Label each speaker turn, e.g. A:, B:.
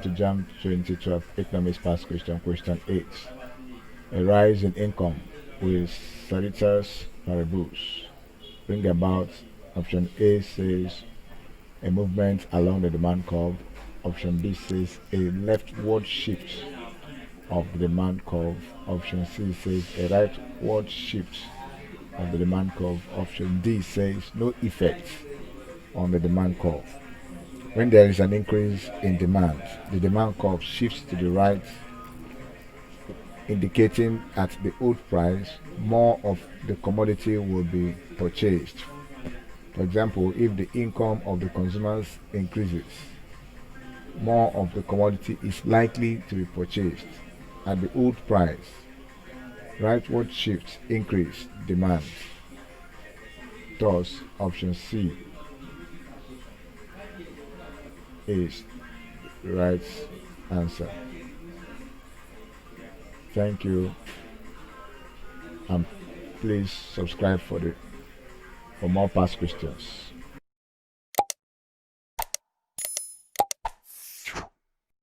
A: to Jamb 2012 Economics Past Question, question 8. A rise in income with Certeris Paribus bring about, option A says, a movement along the demand curve. Option B says a leftward shift of the demand curve. Option C says a rightward shift of the demand curve. Option D says no effect on the demand curve. When there is an increase in demand, the demand curve shifts to the right, indicating at the old price more of the commodity will be purchased. For example, if the income of the consumers increases, more of the commodity is likely to be purchased at the old price. Rightward shifts increase demand. Thus, option C is the right answer. Thank you, and please subscribe for more past questions.